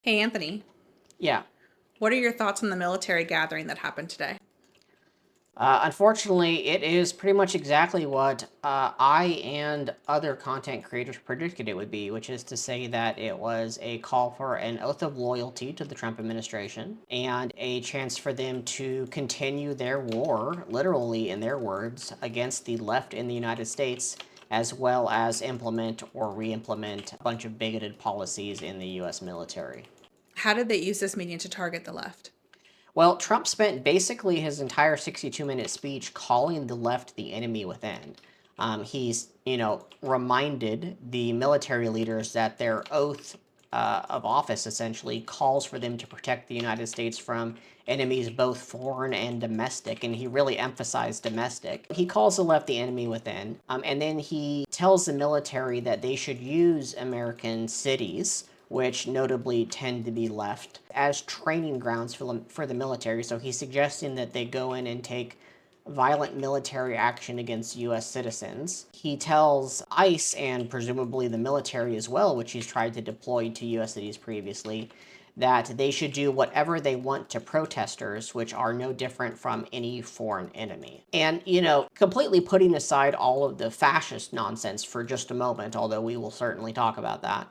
Hey, Anthony, Yeah. what are your thoughts on the military gathering that happened today? Unfortunately, it is pretty much exactly what I and other content creators predicted it would be, which is to say that it was a call for an oath of loyalty to the Trump administration and a chance for them to continue their war, literally in their words, against the left in the United States, as well as implement or re implement a bunch of bigoted policies in the US military. How did they use this meeting to target the left? Well, Trump spent basically his entire 62-minute speech calling the left the enemy within. He's reminded the military leaders that their oath of office essentially calls for them to protect the United States from enemies both foreign and domestic, and he really emphasized domestic. He calls the left the enemy within, and then he tells the military that they should use American cities, which notably tend to be left, as training grounds for the military. So he's suggesting that they go in and take violent military action against U.S. citizens. He tells ICE and presumably the military as well, which he's tried to deploy to U.S. cities previously, that they should do whatever they want to protesters, which are no different from any foreign enemy. And, completely putting aside all of the fascist nonsense for just a moment, although we will certainly talk about that,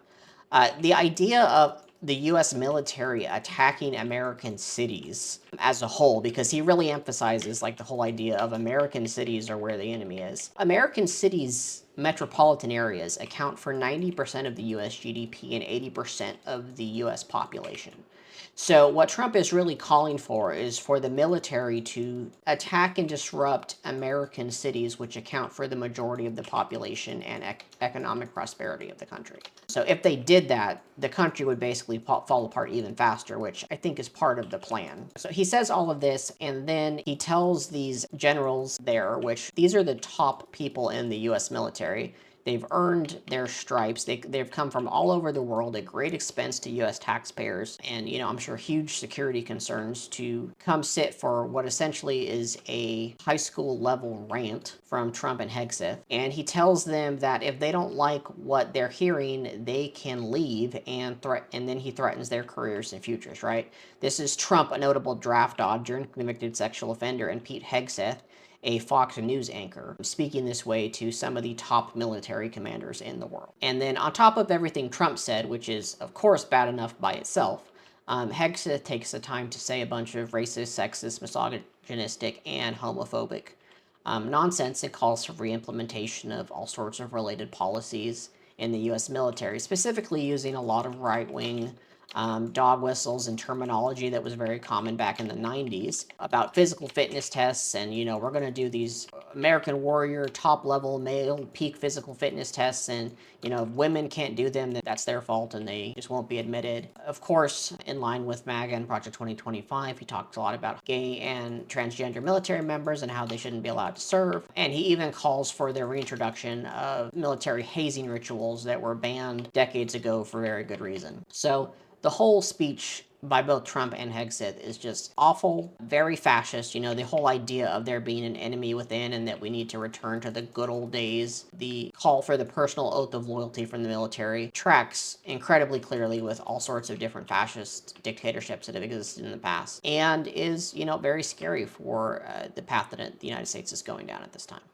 the idea of the US military attacking American cities as a whole, because he really emphasizes like the whole idea of American cities are where the enemy is. American cities, metropolitan areas, account for 90% of the US GDP and 80% of the US population. So, what Trump is really calling for is for the military to attack and disrupt American cities, which account for the majority of the population and economic prosperity of the country. So, if they did that, the country would basically fall apart even faster, which I think is part of the plan. So, he says all of this, and then he tells these generals there, which these are the top people in the US military. They've earned their stripes. They've come from all over the world at great expense to U.S. taxpayers, and I'm sure huge security concerns to come sit for what essentially is a high school level rant from Trump and Hegseth. And he tells them that if they don't like what they're hearing, they can leave, and then he threatens their careers and futures. Right? This is Trump, a notable draft dodger and convicted sexual offender, and Pete Hegseth, a Fox News anchor, speaking this way to some of the top military commanders in the world. And then, on top of everything Trump said, which is, of course, bad enough by itself, Hegseth takes the time to say a bunch of racist, sexist, misogynistic, and homophobic nonsense. It calls for re-implementation of all sorts of related policies in the U.S. military, specifically using a lot of right-wing dog whistles and terminology that was very common back in the 90s about physical fitness tests. And, we're going to do these American Warrior top level male peak physical fitness tests. And, if women can't do them, that's their fault and they just won't be admitted. Of course, in line with MAGA and Project 2025, he talks a lot about gay and transgender military members and how they shouldn't be allowed to serve. And he even calls for the reintroduction of military hazing rituals that were banned decades ago for very good reason. So, the whole speech by both Trump and Hegseth is just awful, very fascist. The whole idea of there being an enemy within and that we need to return to the good old days, the call for the personal oath of loyalty from the military, tracks incredibly clearly with all sorts of different fascist dictatorships that have existed in the past, and is, very scary for the path that the United States is going down at this time.